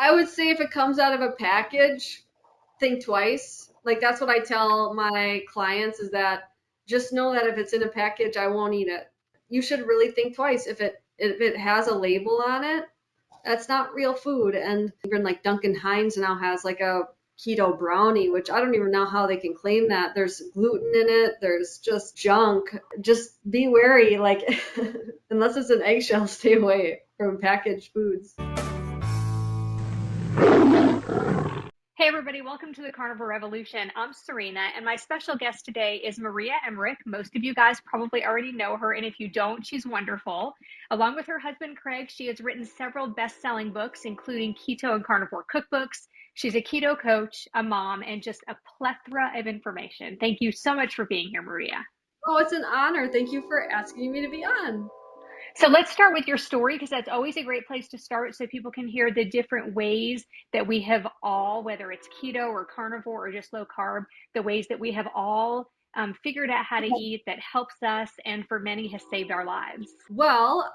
I would say if it comes out of a package, think twice. Like that's what I tell my clients is that just know that if it's in a package, I won't eat it. You should really think twice if it has a label on it. That's not real food. And even like Duncan Hines now has like a keto brownie, which I don't even know how they can claim that. There's gluten in it. There's just junk. Just be wary. Like unless it's an eggshell, stay away from packaged foods. Hey everybody, welcome to the Carnivore Revolution. I'm Serena, and my special guest today is Marie Emmerich. Most of you guys probably already know her, and if you don't, she's wonderful. Along with her husband Craig, she has written several best-selling books, including keto and carnivore cookbooks. She's a keto coach, a mom, and just a plethora of information. Thank you so much for being here, Maria. Oh, it's an honor. Thank you for asking me to be on. So let's start with your story because that's always a great place to start so people can hear the different ways that we have all, whether it's keto or carnivore or just low carb, the ways that we have all figured out how to eat that helps us and for many has saved our lives. Well,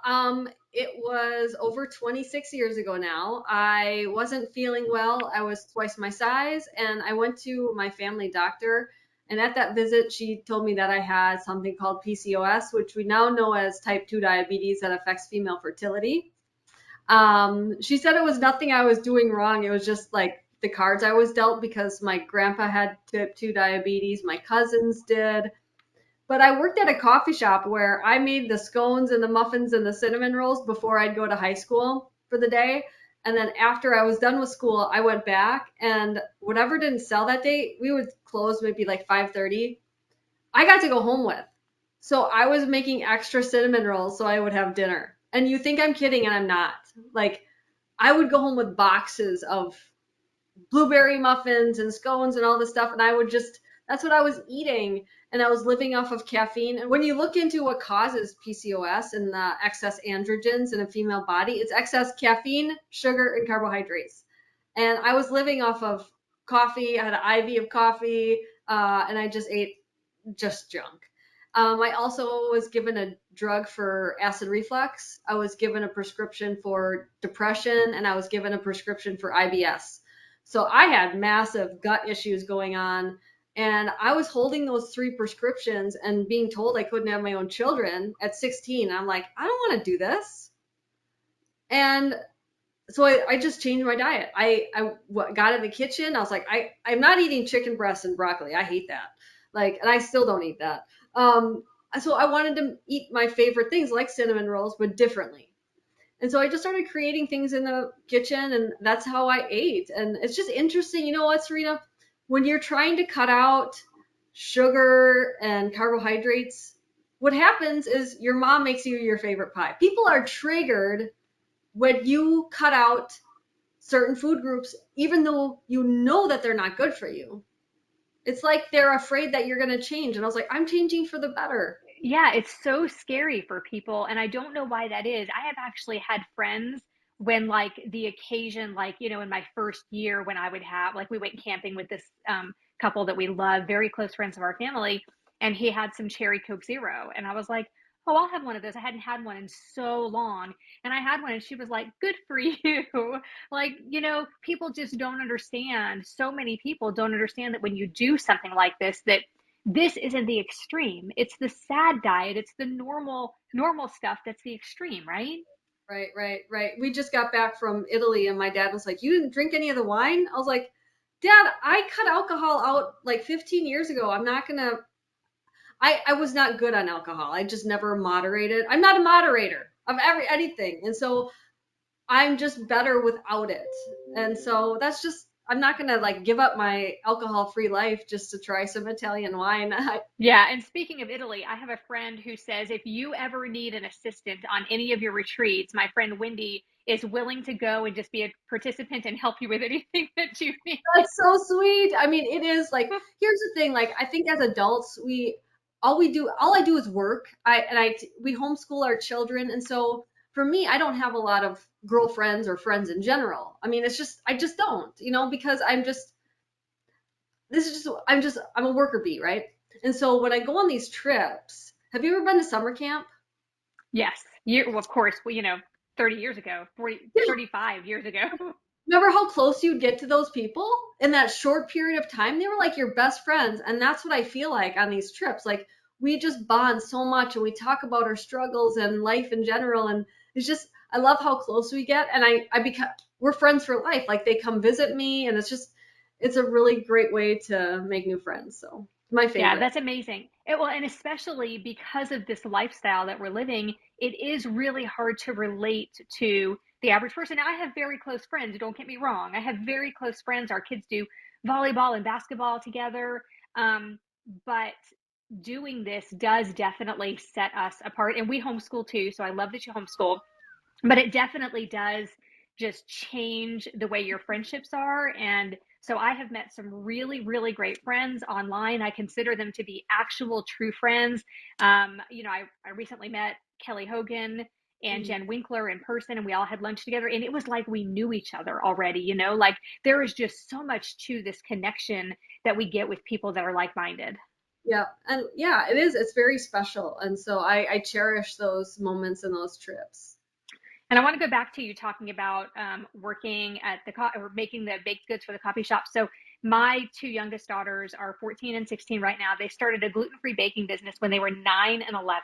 it was over 26 years ago now. I wasn't feeling well. I was twice my size, and I went to my family doctor. And at that visit, she told me that I had something called PCOS, which we now know as type 2 diabetes that affects female fertility. She said it was nothing I was doing wrong. It was just like the cards I was dealt because my grandpa had type 2 diabetes, my cousins did. But I worked at a coffee shop where I made the scones and the muffins and the cinnamon rolls before I'd go to high school for the day. And then after I was done with school, I went back and whatever didn't sell that day, we would close maybe like 5:30. I got to go home with. So I was making extra cinnamon rolls so I would have dinner. And you think I'm kidding and I'm not. Like I would go home with boxes of blueberry muffins and scones and all this stuff. And I would just, that's what I was eating. And I was living off of caffeine. And when you look into what causes PCOS and the excess androgens in a female body, it's excess caffeine, sugar, and carbohydrates. And I was living off of coffee. I had an IV of coffee, and I just ate just junk. I also was given a drug for acid reflux. I was given a prescription for depression, and I was given a prescription for IBS. So I had massive gut issues going on. And I was holding those three prescriptions and being told I couldn't have my own children at 16. I'm like, I don't want to do this. And so I just changed my diet. I got in the kitchen. I was like, I'm not eating chicken breasts and broccoli. I hate that. Like, and I still don't eat that. Um, so I wanted to eat my favorite things like cinnamon rolls, but differently. And so I just started creating things in the kitchen, and that's how I ate. And it's just interesting. You know what, Serena? When you're trying to cut out sugar and carbohydrates, what happens is your mom makes you your favorite pie. People are triggered when you cut out certain food groups, even though you know that they're not good for you. It's like they're afraid that you're going to change. And I was like, I'm changing for the better. Yeah, it's so scary for people, and I don't know why that is. I have actually had friends when like the occasion, like, in my first year when I would have, like, we went camping with this couple that we love, very close friends of our family, and he had some cherry Coke Zero, and I was like, oh, I'll have one of those. I hadn't had one in so long, and I had one, and she was like, good for you. Like, people just don't understand. So many people don't understand that when you do something like this, this isn't the extreme. It's the sad diet. It's the normal stuff that's the extreme, right? Right, right, right. We just got back from Italy, and my dad was like, you didn't drink any of the wine? I was like, Dad, I cut alcohol out like 15 years ago. I'm not going to, I was not good on alcohol. I just never moderated. I'm not a moderator of anything. And so I'm just better without it. And so that's just, I'm not going to like give up my alcohol free life just to try some Italian wine. Yeah. And speaking of Italy, I have a friend who says if you ever need an assistant on any of your retreats, my friend Wendy is willing to go and just be a participant and help you with anything that you need. That's so sweet. I mean, it is like, here's the thing, like I think as adults, all I do is work. We homeschool our children. And so for me, I don't have a lot of girlfriends or friends in general. I mean, it's just, I just don't, because I'm a worker bee, right? And so when I go on these trips, have you ever been to summer camp? Yes. Well, of course, well, 30 years ago, 40, 35 years ago. remember how close you'd get to those people in that short period of time? They were like your best friends. And that's what I feel like on these trips. Like we just bond so much and we talk about our struggles and life in general. And it's just, I love how close we get. And I become, we're friends for life. Like they come visit me and it's just, it's a really great way to make new friends. So my Yeah, favorite. that's amazing. Well, and especially because of this lifestyle that we're living, it is really hard to relate to the average person. Now, I have very close friends, don't get me wrong. I have very close friends. Our kids do volleyball and basketball together. But doing this does definitely set us apart. And we homeschool too. So I love that you homeschool, but it definitely does just change the way your friendships are. And so I have met some really, really great friends online. I consider them to be actual true friends. I recently met Kelly Hogan and Mhm. Jen Winkler in person, and we all had lunch together. And it was like we knew each other already, like there is just so much to this connection that we get with people that are like minded. Yeah. And yeah, it is. It's very special. And so I cherish those moments and those trips. And I want to go back to you talking about working at or making the baked goods for the coffee shop. So my two youngest daughters are 14 and 16 right now. They started a gluten-free baking business when they were 9 and 11,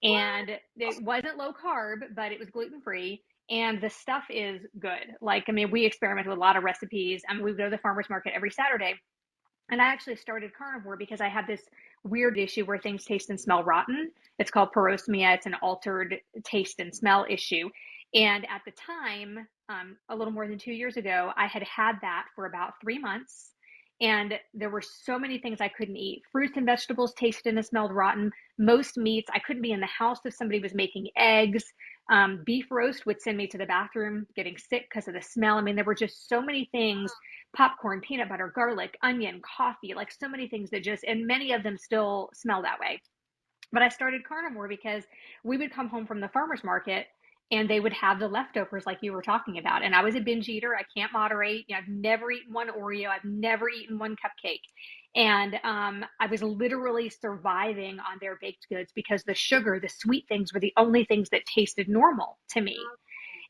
and it wasn't low carb, but it was gluten-free. And the stuff is good. Like, I mean, we experiment with a lot of recipes. I mean, we go to the farmer's market every Saturday, and I actually started Carnivore because I had this weird issue where things taste and smell rotten. It's called parosmia. It's an altered taste and smell issue. And at the time, a little more than 2 years ago, I had had that for about 3 months. And there were so many things I couldn't eat. Fruits and vegetables tasted and smelled rotten. Most meats, I couldn't be in the house if somebody was making eggs. Beef roast would send me to the bathroom getting sick because of the smell. I mean, there were just so many things, popcorn, peanut butter, garlic, onion, coffee, like so many things that just, and many of them still smell that way. But I started Carnivore because we would come home from the farmer's market and they would have the leftovers like you were talking about. And I was a binge eater. I can't moderate. I've never eaten one Oreo. I've never eaten one cupcake. And I was literally surviving on their baked goods because the sugar, the sweet things were the only things that tasted normal to me.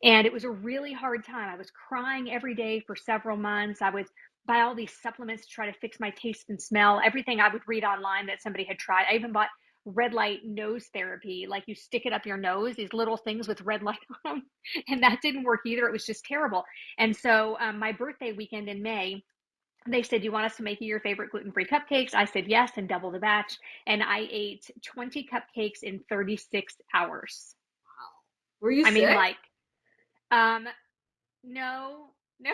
And it was a really hard time. I was crying every day for several months. I would buy all these supplements to try to fix my taste and smell, everything I would read online that somebody had tried. I even bought red light nose therapy, like you stick it up your nose, these little things with red light on them. And that didn't work either. It was just terrible. And so my birthday weekend in May, they said, "Do you want us to make you your favorite gluten free cupcakes?" I said yes, and double the batch. And I ate 20 cupcakes in 36 hours. Were you I mean, sick? like, um, no, no,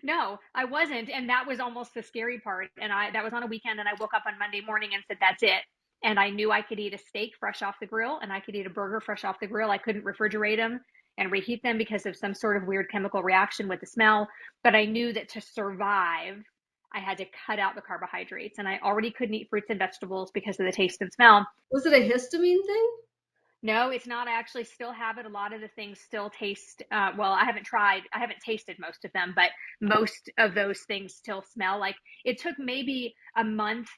no, I wasn't. And that was almost the scary part. And that was on a weekend, and I woke up on Monday morning and said, that's it. And I knew I could eat a steak fresh off the grill and I could eat a burger fresh off the grill. I couldn't refrigerate them and reheat them because of some sort of weird chemical reaction with the smell. But I knew that to survive, I had to cut out the carbohydrates. And I already couldn't eat fruits and vegetables because of the taste and smell. Was it a histamine thing? No, it's not. I actually still have it. A lot of the things still taste, well, I haven't tried, I haven't tasted most of them, but most of those things still smell like it took maybe a month,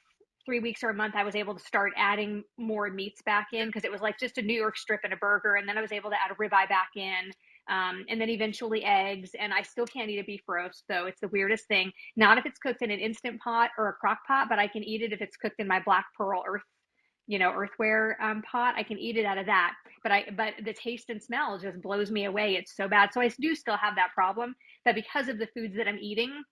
3 weeks or a month. I was able to start adding more meats back in because it was like just a New York strip and a burger. And then I was able to add a ribeye back in. And then eventually eggs. And I still can't eat a beef roast, though. It's the weirdest thing. Not if it's cooked in an instant pot or a crock pot, but I can eat it if it's cooked in my black pearl earthware pot. I can eat it out of that, but the taste and smell just blows me away. It's so bad. So I do still have that problem, that because of the foods that I'm eating,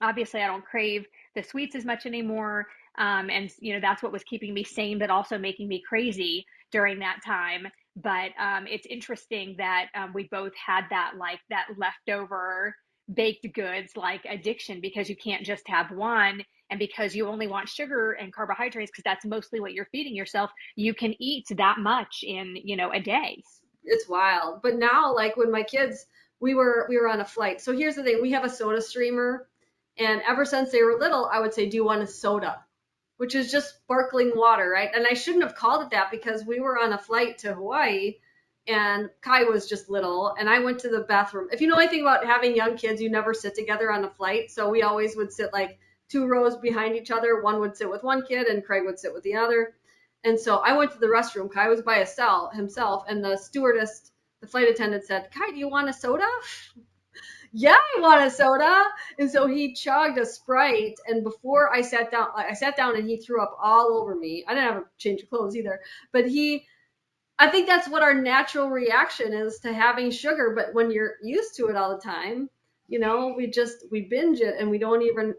obviously I don't crave the sweets as much anymore. And that's what was keeping me sane, but also making me crazy during that time. But it's interesting that we both had that, like, that leftover baked goods like addiction, because you can't just have one. And because you only want sugar and carbohydrates, because that's mostly what you're feeding yourself, you can eat that much in a day. It's wild. But now, like when my kids, we were on a flight. So here's the thing: we have a soda streamer, and ever since they were little, I would say, "Do you want a soda?" Which is just sparkling water, right? And I shouldn't have called it that because we were on a flight to Hawaii, and Kai was just little, and I went to the bathroom. If you know anything about having young kids, you never sit together on a flight. So we always would sit like two rows behind each other. One would sit with one kid, and Craig would sit with the other. And so I went to the restroom. Kai was by himself, and the stewardess, the flight attendant said, "Kai, do you want a soda?" yeah, I want a soda. And so he chugged a Sprite. And before I sat down and he threw up all over me. I didn't have a change of clothes either. But I think that's what our natural reaction is to having sugar. But when you're used to it all the time, we binge it and we don't even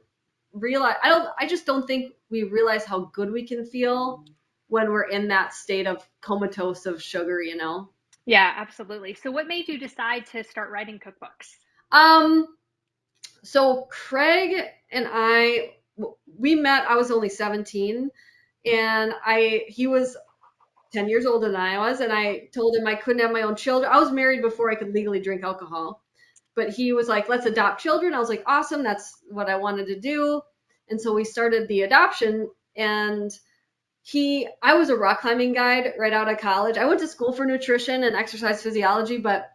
realize. I just don't think we realize how good we can feel when we're in that state of comatose of sugar. Yeah, absolutely. So what made you decide to start writing cookbooks? Um, so Craig and we met. I was only 17, and he was 10 years older than I was, and I told him I couldn't have my own children. I was married before I could legally drink alcohol, but he was like, let's adopt children. I was like, awesome, that's what I wanted to do. And so we started the adoption. And I was a rock climbing guide right out of college. I went to school for nutrition and exercise physiology, but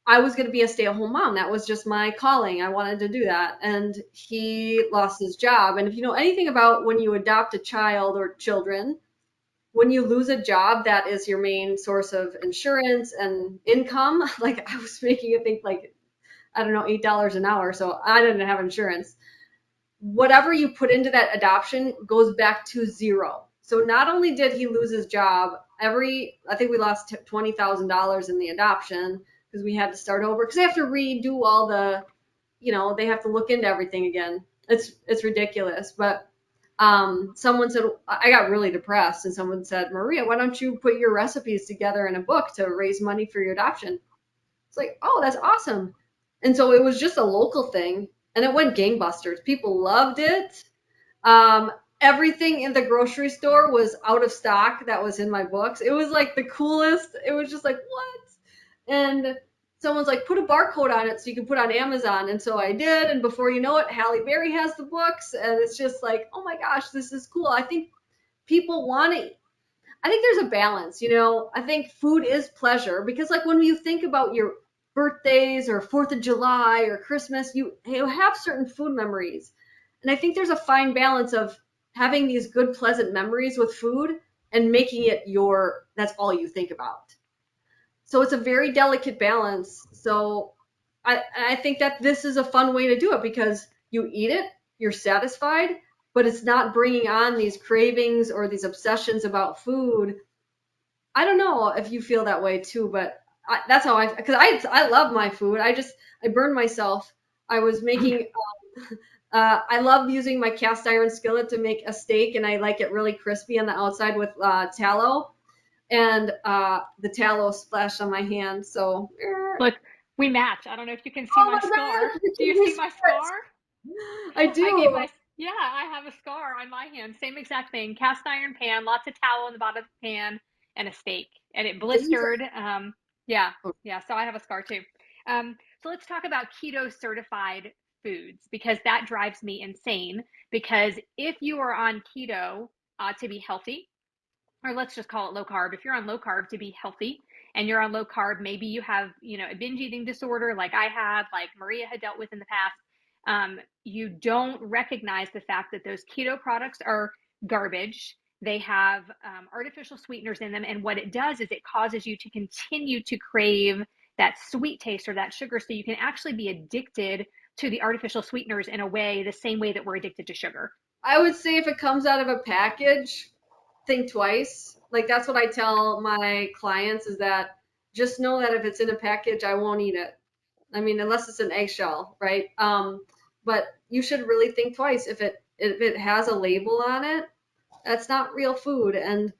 I was going to be a stay-at-home mom. That was just my calling. I wanted to do that. And he lost his job. And if you know anything about when you adopt a child or children, when you lose a job that is your main source of insurance and income, like I was making, I think, like, I don't know, $8 an hour. So I didn't have insurance. Whatever you put into that adoption goes back to zero. So not only did he lose his job, I think we lost $20,000 in the adoption because we had to start over because they have to redo all they have to look into everything again. It's ridiculous. But someone said I got really depressed, and someone said, Maria, why don't you put your recipes together in a book to raise money for your adoption? It's like, oh, that's awesome. And so it was just a local thing, and it went gangbusters. People loved it. Um, Everything in the grocery store was out of stock that was in my books. It was like the coolest. It was just like, what? And someone's like, put a barcode on it so you can put on Amazon. And so I did. And before you know it, Halle Berry has the books. And it's just like, oh my gosh, this is cool. I think people want to I think there's a balance. I think food is pleasure because, like, when you think about your birthdays or 4th of July or Christmas, you have certain food memories. And I think there's a fine balance of having these good, pleasant memories with food and making it that's all you think about. So it's a very delicate balance. So I think that this is a fun way to do it because you eat it, you're satisfied, but it's not bringing on these cravings or these obsessions about food. I don't know if you feel that way too, but that's how because I love my food. I burned myself. I was making. I love using my cast iron skillet to make a steak, and I like it really crispy on the outside with tallow, and the tallow splashed on my hand. So, Look, we match. I don't know if you can see oh my my scar. God, you Do can you be see my scar? spirits. I I gave my, do. yeah, I have a scar on my hand. Same exact thing. Cast iron pan, lots of tallow in the bottom of the pan, and a steak. And it blistered. Yeah, yeah. So I have a scar too. So let's talk about keto certified foods because that drives me insane. Because if you are on keto to be healthy, or let's just call it low carb. If you're on low carb to be healthy and you're on low carb, maybe you have, a binge eating disorder like I had, like Maria had dealt with in the past. You don't recognize the fact that those keto products are garbage. They have artificial sweeteners in them. And what it does is it causes you to continue to crave that sweet taste or that sugar. So you can actually be addicted to the artificial sweeteners in a way, the same way that we're addicted to sugar. I would say if it comes out of a package, think twice. Like that's what I tell my clients is that just know that if it's in a package, I won't eat it. I mean, unless it's an eggshell, right? But you should really think twice if it has a label on it. That's not real food, and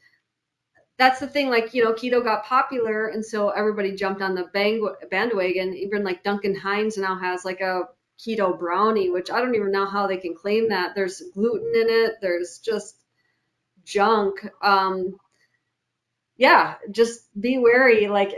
that's the thing. Like keto got popular, and so everybody jumped on the bandwagon. Even like Duncan Hines now has like a keto brownie, which I don't even know how they can claim that. There's gluten in it. There's just junk. Yeah, just be wary. Like,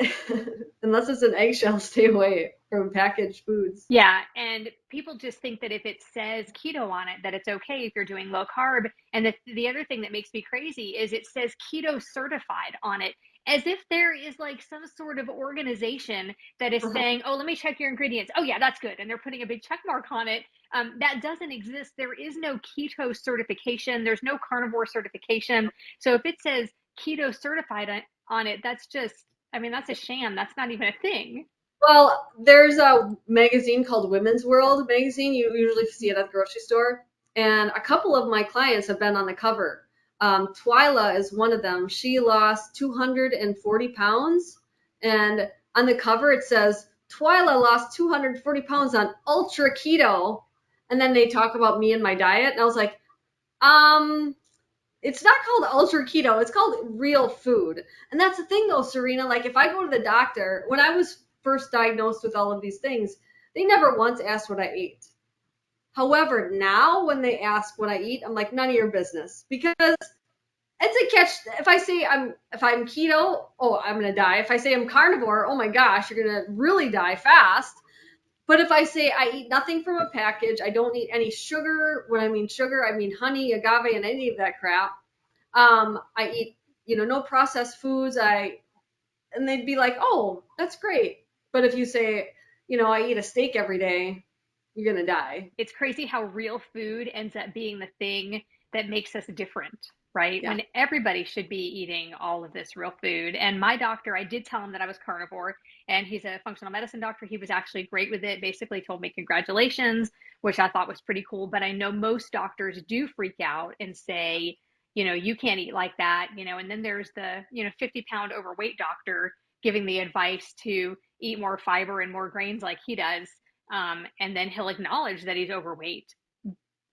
unless it's an eggshell, stay away from packaged foods. Yeah, and people just think that if it says keto on it, that it's okay if you're doing low carb. And the other thing that makes me crazy is it says keto certified on it, as if there is like some sort of organization that is saying, "Oh, let me check your ingredients. Oh, yeah, that's good," and they're putting a big check mark on it. That doesn't exist. There is no keto certification. There's no carnivore certification. So if it says keto certified on it, that's just, I mean, that's a sham. That's not even a thing. Well, there's a magazine called Women's World magazine. You usually see it at the grocery store. And a couple of my clients have been on the cover. Twyla is one of them. She lost 240 pounds. And on the cover, it says, Twyla lost 240 pounds on ultra keto. And then they talk about me and my diet. And I was like, um, it's not called ultra keto. It's called real food. And that's the thing though, Serena. Like if I go to the doctor, when I was first diagnosed with all of these things, they never once asked what I ate. However, now when they ask what I eat, I'm like, none of your business. Because it's a catch. If I'm keto, oh, I'm gonna die. If I say I'm carnivore, oh my gosh, you're gonna really die fast. But if I say I eat nothing from a package, I don't eat any sugar. When I mean sugar, I mean honey, agave, and any of that crap. I eat, no processed foods. And they'd be like, oh, that's great. But if you say, I eat a steak every day, you're gonna die. It's crazy how real food ends up being the thing that makes us different, right? Yeah. When everybody should be eating all of this real food. And my doctor, I did tell him that I was carnivore, and he's a functional medicine doctor. He was actually great with it, basically told me congratulations, which I thought was pretty cool. But I know most doctors do freak out and say, you can't eat like that, and then there's the, 50-pound overweight doctor giving the advice to eat more fiber and more grains like he does, and then he'll acknowledge that he's overweight.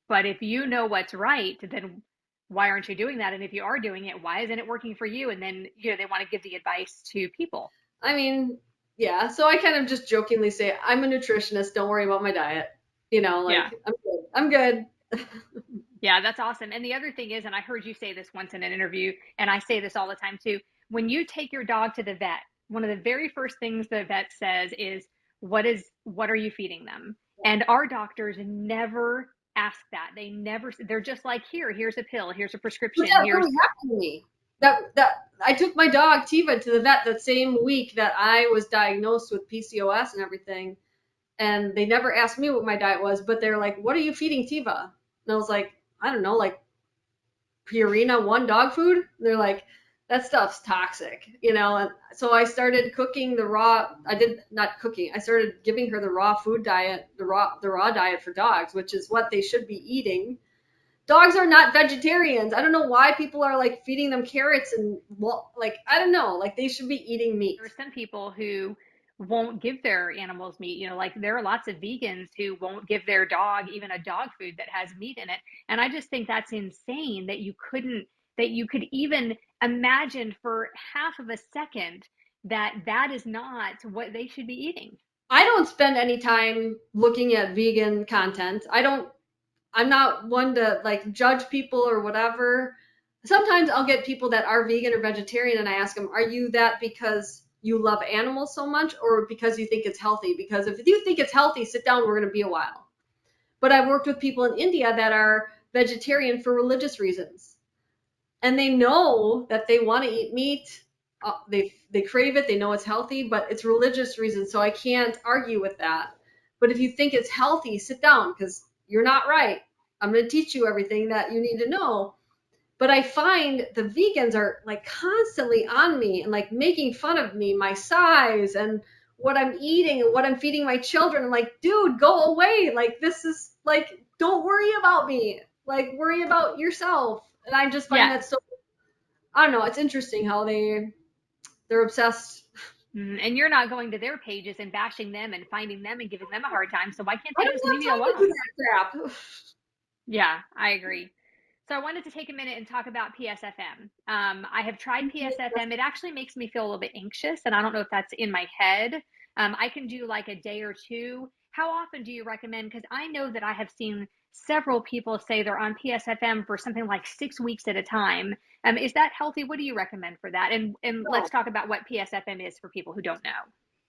But if you know what's right, then why aren't you doing that? And if you are doing it, why isn't it working for you? And then, they want to give the advice to people. I mean, yeah. So I kind of just jokingly say, I'm a nutritionist. Don't worry about my diet. Yeah. Like I'm good. I'm good. Yeah, that's awesome. And the other thing is, and I heard you say this once in an interview, and I say this all the time too, when you take your dog to the vet, one of the very first things the vet says is, what are you feeding them? And our doctors never ask that. They're just like, here's a pill, here's a But prescription, that here's really happened to me. That I took my dog Tiva to the vet that same week that I was diagnosed with PCOS and everything. And they never asked me what my diet was, but they're like, "What are you feeding Tiva?" And I was like, "I don't know, like Purina One dog food." And they're like, "That stuff's toxic," And so I started cooking the raw. I did not cooking. I started giving her the raw food diet, the raw diet for dogs, which is what they should be eating. Dogs are not vegetarians. I don't know why people are like feeding them carrots and like I don't know, like they should be eating meat. there are some people who won't give their animals meat. Like there are lots of vegans who won't give their dog even a dog food that has meat in it. And I just think that's insane that you could even imagine for half of a second that that is not what they should be eating. I don't spend any time looking at vegan content. I'm not one to like judge people or whatever. Sometimes I'll get people that are vegan or vegetarian and I ask them, "Are you that because you love animals so much or because you think it's healthy?" Because if you think it's healthy, sit down, we're going to be a while. But I've worked with people in India that are vegetarian for religious reasons. And they know that they want to eat meat. They crave it. They know it's healthy, but it's religious reasons. So I can't argue with that. But if you think it's healthy, sit down because you're not right. I'm going to teach you everything that you need to know. But I find the vegans are like constantly on me and like making fun of me, my size and what I'm eating and what I'm feeding my children. I'm like, dude, go away. Like, this is like, don't worry about me. Like, worry about yourself. And I just find Yeah. that so, I don't know. It's interesting how they're obsessed. And you're not going to their pages and bashing them and finding them and giving them a hard time. So why can't I they don't just leave you have time to do alone? that crap. Yeah, I agree. So I wanted to take a minute and talk about PSFM. I have tried PSFM. It actually makes me feel a little bit anxious, and I don't know if that's in my head. I can do like a day or two. How often do you recommend? Because I know that I have seen several people say they're on PSFM for something like 6 weeks at a time. Is that healthy? What do you recommend for that? And let's No, talk about what PSFM is for people who don't know.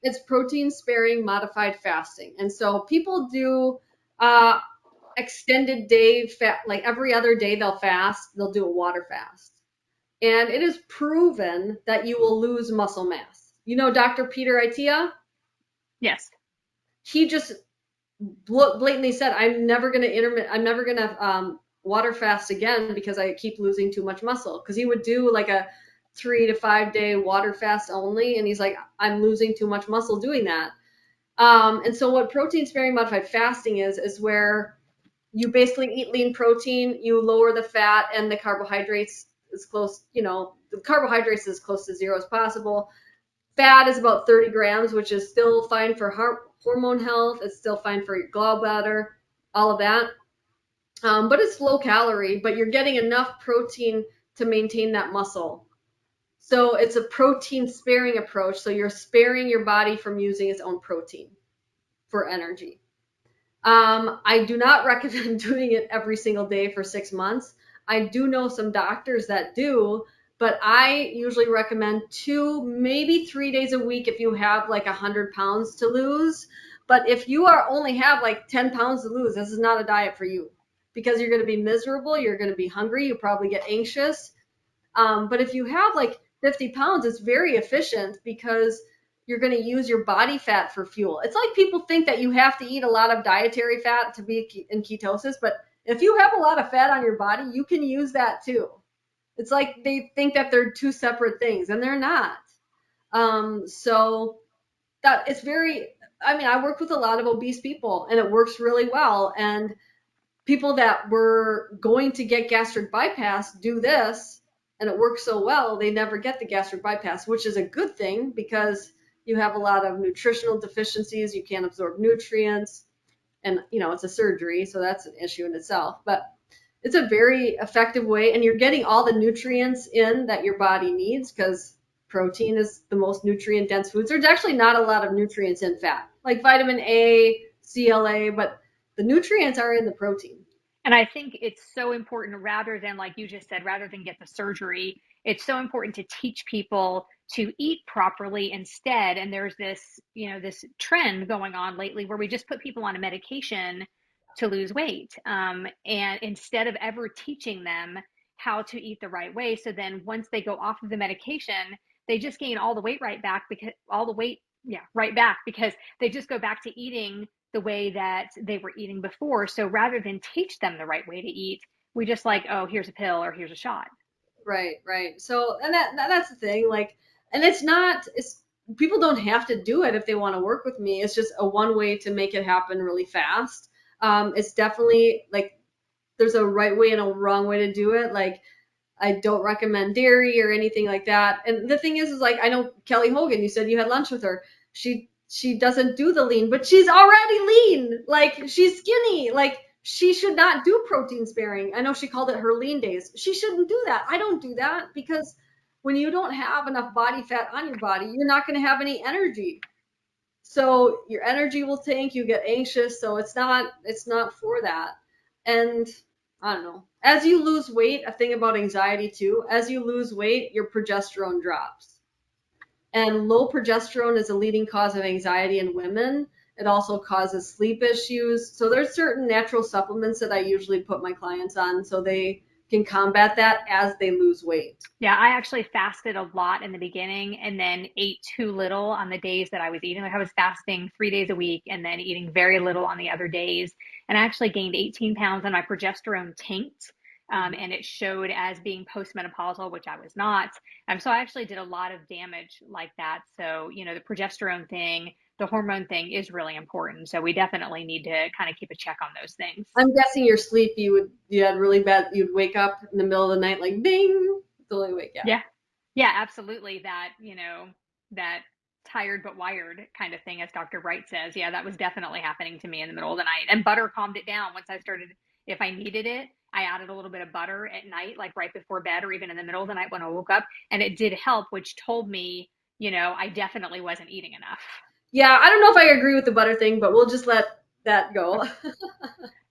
it's protein sparing modified fasting. And so people do uh, extended day like every other day they'll fast, they'll do a water fast. And it is proven that you will lose muscle mass. Dr. Peter Itia, Yes. he just blatantly said, I'm never going to water fast again because I keep losing too much muscle. Because he would do like a 3 to 5 day water fast only. And he's like, I'm losing too much muscle doing that. And so what protein sparing modified fasting is where you basically eat lean protein, you lower the fat and the carbohydrates as close, the carbohydrates as close to zero as possible. Fat is about 30 grams, which is still fine for hormone health. It's still fine for your gallbladder, all of that. But it's low calorie, but you're getting enough protein to maintain that muscle. So it's a protein sparing approach. So you're sparing your body from using its own protein for energy. I do not recommend doing it every single day for 6 months. I do know some doctors that do, but I usually recommend 2, maybe 3 days a week if you have like 100 pounds to lose. But if you are only have like 10 pounds to lose, this is not a diet for you because you're going to be miserable. You're going to be hungry. You probably get anxious. But if you have like 50 pounds, it's very efficient because you're going to use your body fat for fuel. It's like people think that you have to eat a lot of dietary fat to be in ketosis, but if you have a lot of fat on your body, you can use that too. It's like they think that they're two separate things, and they're not. So that it's very, I mean, I work with a lot of obese people, and it works really well. And people that were going to get gastric bypass do this and it works so well they never get the gastric bypass, which is a good thing because you have a lot of nutritional deficiencies, you can't absorb nutrients, and it's a surgery, so that's an issue in itself. But it's a very effective way, and you're getting all the nutrients in that your body needs because protein is the most nutrient dense food. There's actually not a lot of nutrients in fat, like vitamin A, CLA, but the nutrients are in the protein. And I think it's so important, rather than, like you just said, rather than get the surgery, it's so important to teach people to eat properly instead. And there's this, this trend going on lately where we just put people on a medication to lose weight. And instead of ever teaching them how to eat the right way. So then once they go off of the medication, they just gain all the weight right back, because all the weight, yeah, right back, because they just go back to eating the way that they were eating before. So rather than teach them the right way to eat, we just like, oh, here's a pill or here's a shot. Right, right. So, and that's the thing. Like, and it's people don't have to do it if they want to work with me. It's just a one way to make it happen really fast. It's definitely like there's a right way and a wrong way to do it. Like, I don't recommend dairy or anything like that. And the thing is like I know Kelly Hogan. You said you had lunch with her. She doesn't do the lean, but she's already lean. Like she's skinny. Like she should not do protein sparing. I know she called it her lean days. She shouldn't do that. I don't do that because when you don't have enough body fat on your body, you're not going to have any energy. So your energy will tank, you get anxious, so it's not for that. And I don't know. As you lose weight, a thing about anxiety too, as you lose weight, your progesterone drops. And low progesterone is a leading cause of anxiety in women. It also causes sleep issues. So there's certain natural supplements that I usually put my clients on so they can combat that as they lose weight. Yeah, I actually fasted a lot in the beginning and then ate too little on the days that I was eating. Like I was fasting 3 days a week and then eating very little on the other days. And I actually gained 18 pounds and my progesterone tanked. And it showed as being postmenopausal, which I was not. So I actually did a lot of damage like that. So, the progesterone thing, the hormone thing is really important. So we definitely need to kind of keep a check on those things. I'm guessing your sleep you had really bad, you'd wake up in the middle of the night like ding, totally wake up. Yeah. Yeah, absolutely. That, that tired but wired kind of thing, as Dr. Wright says. Yeah, that was definitely happening to me in the middle of the night. And butter calmed it down once I started, if I needed it, I added a little bit of butter at night, like right before bed or even in the middle of the night when I woke up. And it did help, which told me, I definitely wasn't eating enough. Yeah, I don't know if I agree with the butter thing, but we'll just let that go.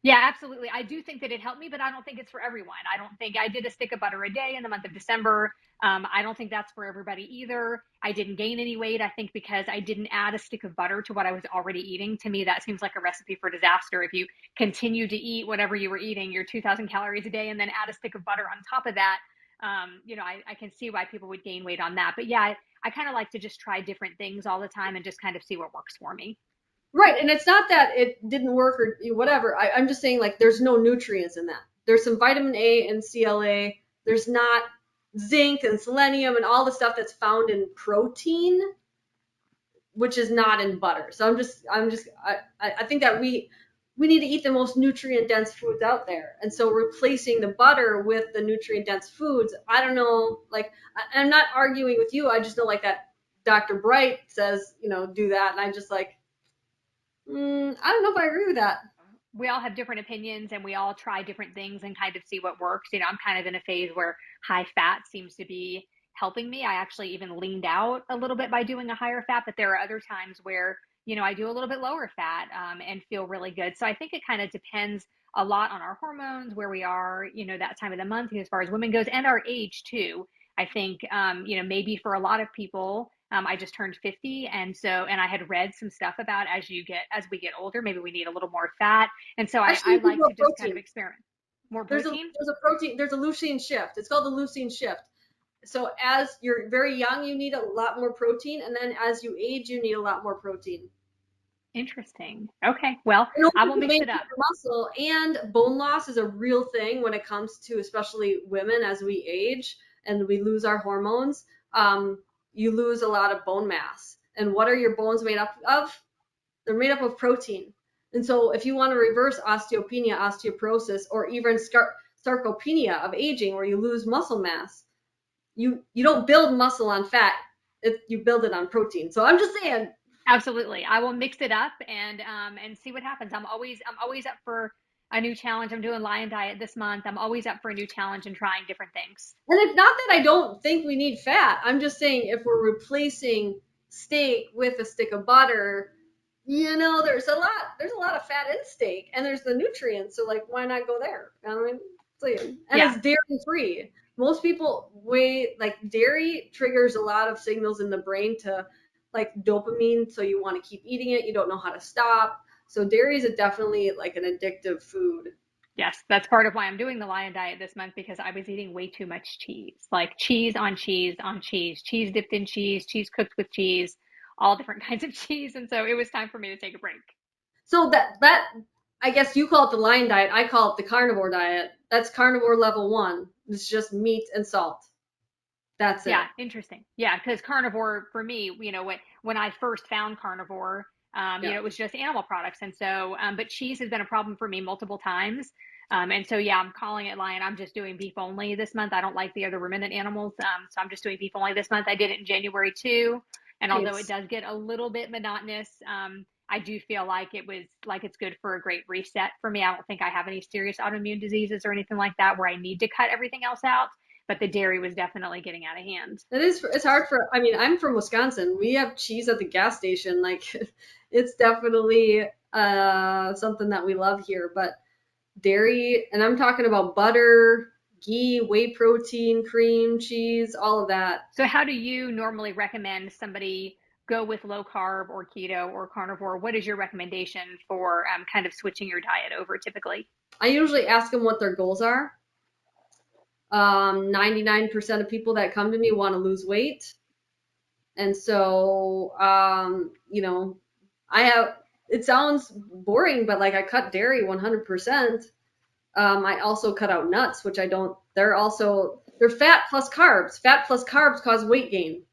Yeah, absolutely. I do think that it helped me, but I don't think it's for everyone. I don't think I did a stick of butter a day in the month of December. I don't think that's for everybody either. I didn't gain any weight, I think, because I didn't add a stick of butter to what I was already eating. To me, that seems like a recipe for disaster. If you continue to eat whatever you were eating, your 2,000 calories a day, and then add a stick of butter on top of that, I can see why people would gain weight on that. But yeah, I kind of like to just try different things all the time and just kind of see what works for me. Right, and it's not that it didn't work or whatever. I'm just saying like there's no nutrients in that. There's some vitamin A and CLA. There's not zinc and selenium and all the stuff that's found in protein. which is not in butter. So I think that we need to eat the most nutrient dense foods out there. And so replacing the butter with the nutrient dense foods, I don't know, like, I'm not arguing with you. I just know like that Dr. Bright says, do that. And I just like, I don't know if I agree with that. We all have different opinions and we all try different things and kind of see what works. I'm kind of in a phase where high fat seems to be helping me. I actually even leaned out a little bit by doing a higher fat, but there are other times where, I do a little bit lower fat and feel really good. So I think it kind of depends a lot on our hormones, where we are, that time of the month, as far as women goes, and our age too. I think, maybe for a lot of people, I just turned 50. And I had read some stuff about as we get older, maybe we need a little more fat. And so I, Actually, I you can like do to a just kind of protein. experiment. More There's a protein? there's a protein there's a leucine shift. It's called the leucine shift. So as you're very young, you need a lot more protein, and then as you age, you need a lot more protein. Interesting. Okay. Well, In order I will to mix maintain it up. your muscle, and bone loss is a real thing when it comes to especially women as we age and we lose our hormones. You lose a lot of bone mass. And what are your bones made up of? They're made up of protein. And so if you want to reverse osteopenia, osteoporosis, or even sarcopenia of aging, where you lose muscle mass, you don't build muscle on fat. You build it on protein. So I'm just saying. Absolutely. I will mix it up and see what happens. I'm always up for a new challenge. I'm doing lion diet this month. I'm always up for a new challenge and trying different things. And it's not that I don't think we need fat. I'm just saying if we're replacing steak with a stick of butter, there's a lot of fat in steak, and there's the nutrients. So like, why not go there? I mean, and Yeah. it's dairy free. Most people like dairy triggers a lot of signals in the brain to like dopamine, so you want to keep eating it. You don't know how to stop. So dairy is definitely like an addictive food. Yes, that's part of why I'm doing the lion diet this month, because I was eating way too much cheese. Like cheese on cheese on cheese, cheese dipped in cheese, cheese cooked with cheese, all different kinds of cheese. And so it was time for me to take a break. So that I guess you call it the lion diet. I call it the carnivore diet. That's carnivore level 1. It's just meat and salt. That's Yeah, it. interesting. Yeah, because carnivore for me, when I first found carnivore, Yeah. it was just animal products, and so, but cheese has been a problem for me multiple times, and so yeah, I'm calling it lion. I'm just doing beef only this month. I don't like the other ruminant animals, so I'm just doing beef only this month. I did it in January too, and although it Nice. does get a little bit monotonous, I do feel like it's good for a great reset for me. I don't think I have any serious autoimmune diseases or anything like that where I need to cut everything else out, but the dairy was definitely getting out of hand. It's hard I mean, I'm from Wisconsin. We have cheese at the gas station. Like, it's definitely something that we love here. But dairy, and I'm talking about butter, ghee, whey protein, cream, cheese, all of that. So, how do you normally recommend somebody go with low carb or keto or carnivore? What is your recommendation for kind of switching your diet over typically? I usually ask them what their goals are. 99% of people that come to me want to lose weight. And so, I have, it sounds boring, but like I cut dairy 100%. I also cut out nuts, which I don't, they're fat plus carbs. Fat plus carbs cause weight gain.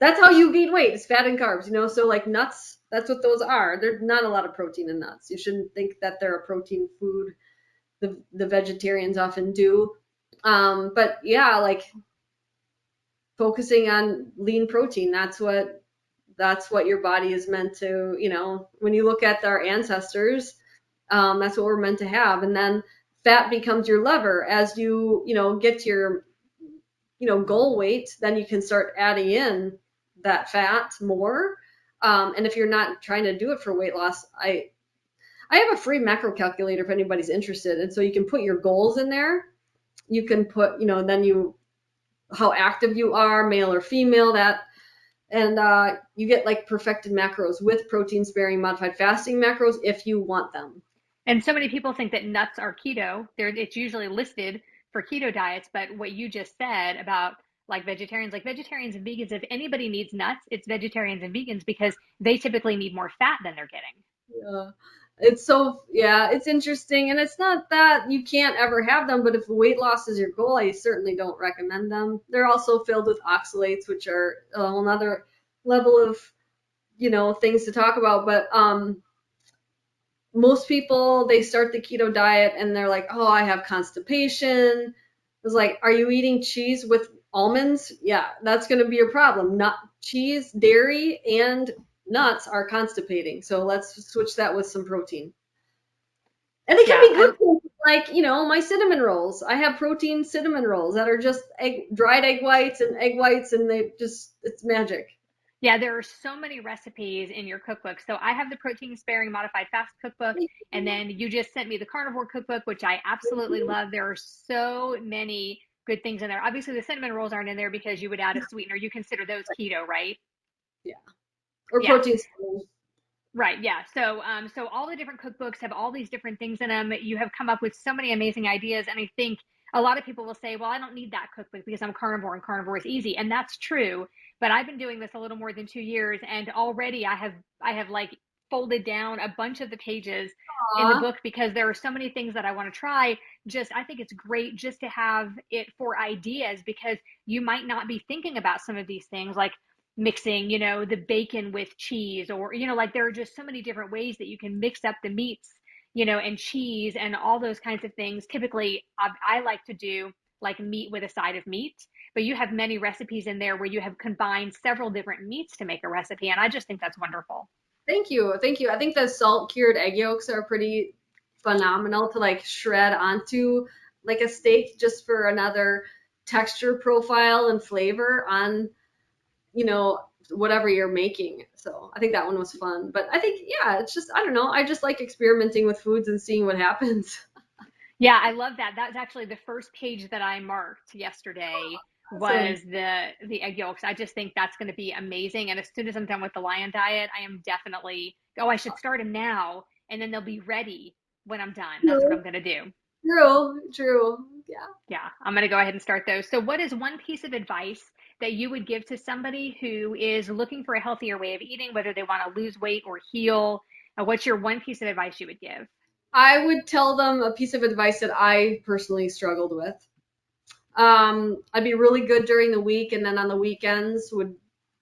That's how you gain weight, is fat and carbs. So like nuts, that's what those are. There's not a lot of protein in nuts. You shouldn't think that they're a protein food. The vegetarians often do. But yeah, like focusing on lean protein, that's what your body is meant to, when you look at our ancestors, that's what we're meant to have. And then fat becomes your lever as get to your, goal weight, then you can start adding in that fat more. And if you're not trying to do it for weight loss, I have a free macro calculator if anybody's interested. And so you can put your goals in there. You can put, then how active you are, male or female, and you get like perfected macros with protein sparing modified fasting macros if you want them. And so many people think that nuts are keto. It's usually listed for keto diets, but what you just said about like vegetarians and vegans, if anybody needs nuts, it's vegetarians and vegans because they typically need more fat than they're getting. Yeah. It's interesting, and it's not that you can't ever have them, but if weight loss is your goal, I certainly don't recommend them. They're also filled with oxalates, which are another level of things to talk about, but most people, they start the keto diet and they're like, oh, I have constipation. It's like, are you eating cheese with almonds? Yeah, that's going to be your problem. Not cheese, dairy, and nuts are constipating. So let's switch that with some protein. And they can Yeah, be good things like, my cinnamon rolls. I have protein cinnamon rolls that are just dried egg whites, and it's magic. yeah, there are so many recipes in your cookbook. So I have the protein sparing modified fast cookbook, Thank and you. then you just sent me the carnivore cookbook, which I absolutely love. There are so many good things in there. Obviously, the cinnamon rolls aren't in there because you would add a sweetener. You consider those keto, right? Yeah. Or Yeah. protein cinnamon. Right, yeah. So all the different cookbooks have all these different things in them. You have come up with so many amazing ideas, and I think a lot of people will say, "Well, I don't need that cookbook because I'm carnivore and carnivore is easy," and that's true. But I've been doing this a little more than 2 years, and already I have like folded down a bunch of the pages in the Aw, book because there are so many things that I want to try. Just I think it's great just to have it for ideas because you might not be thinking about some of these things like mixing, the bacon with cheese or, like there are just so many different ways that you can mix up the meats, and cheese and all those kinds of things. Typically, I like to do like meat with a side of meat, but you have many recipes in there where you have combined several different meats to make a recipe. And I just think that's wonderful. thank you. Thank you. I think the salt cured egg yolks are pretty phenomenal to like shred onto like a steak just for another texture profile and flavor on, you know, whatever you're making. So I think that one was fun. But I think, yeah, it's just, I don't know. I just like experimenting with foods and seeing what happens. Yeah, I love that. That's actually the first page that I marked yesterday Awesome. was the egg yolks. I just think that's going to be amazing. And as soon as I'm done with the lion diet, I am definitely, oh, I should start them now, and then they'll be ready when I'm done. That's what True, I'm going to do. true. Yeah. Yeah, I'm going to go ahead and start those. So, what is one piece of advice that you would give to somebody who is looking for a healthier way of eating, whether they want to lose weight or heal? What's your one piece of advice you would give? I would tell them a piece of advice that I personally struggled with. I'd be really good during the week, and then on the weekends would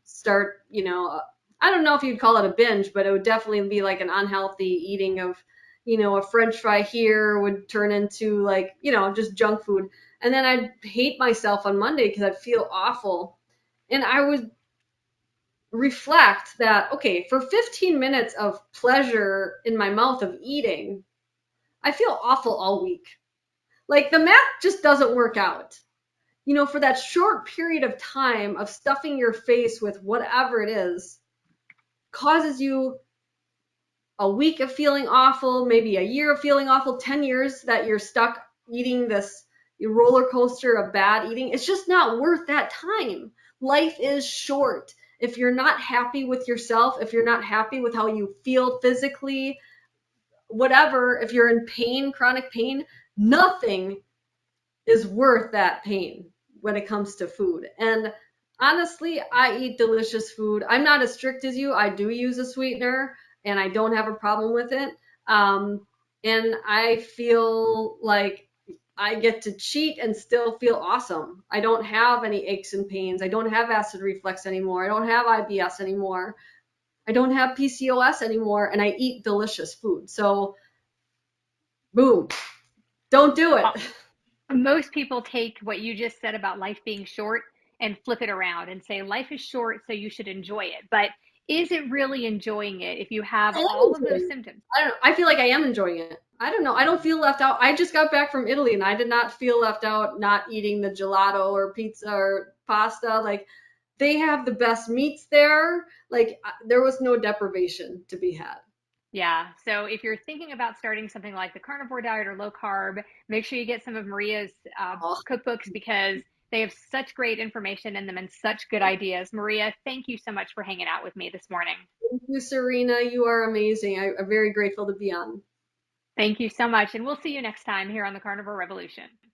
start, I don't know if you'd call it a binge, but it would definitely be like an unhealthy eating of, a French fry here would turn into like, just junk food. And then I'd hate myself on Monday because I'd feel awful. And I would reflect that, okay, for 15 minutes of pleasure in my mouth of eating, I feel awful all week. Like the math just doesn't work out. For that short period of time of stuffing your face with whatever it is causes you a week of feeling awful, maybe a year of feeling awful, 10 years that you're stuck eating this roller coaster of bad eating. It's just not worth that time. Life is short. If you're not happy with yourself, if you're not happy with how you feel physically, whatever, if you're in pain, chronic pain, nothing is worth that pain when it comes to food. And honestly, I eat delicious food. I'm not as strict as you. I do use a sweetener and I don't have a problem with it. Um, and I feel like I get to cheat and still feel awesome. I don't have any aches and pains. I don't have acid reflux anymore. I don't have IBS anymore. I don't have PCOS anymore. And I eat delicious food. So, boom, don't do it. Most people take what you just said about life being short and flip it around and say life is short, so you should enjoy it. But is it really enjoying it if you have I am all of those enjoying it. symptoms? I don't know. I feel like I am enjoying it. I don't know. I don't feel left out. I just got back from Italy and I did not feel left out not eating the gelato or pizza or pasta. Like they have the best meats there. Like there was no deprivation to be had. Yeah. So if you're thinking about starting something like the carnivore diet or low carb, make sure you get some of Maria's Oh, cookbooks because they have such great information in them and such good ideas. Maria, thank you so much for hanging out with me this morning. thank you, Serena. You are amazing. I'm very grateful to be on. Thank you so much. And we'll see you next time here on the Carnivore Revolution.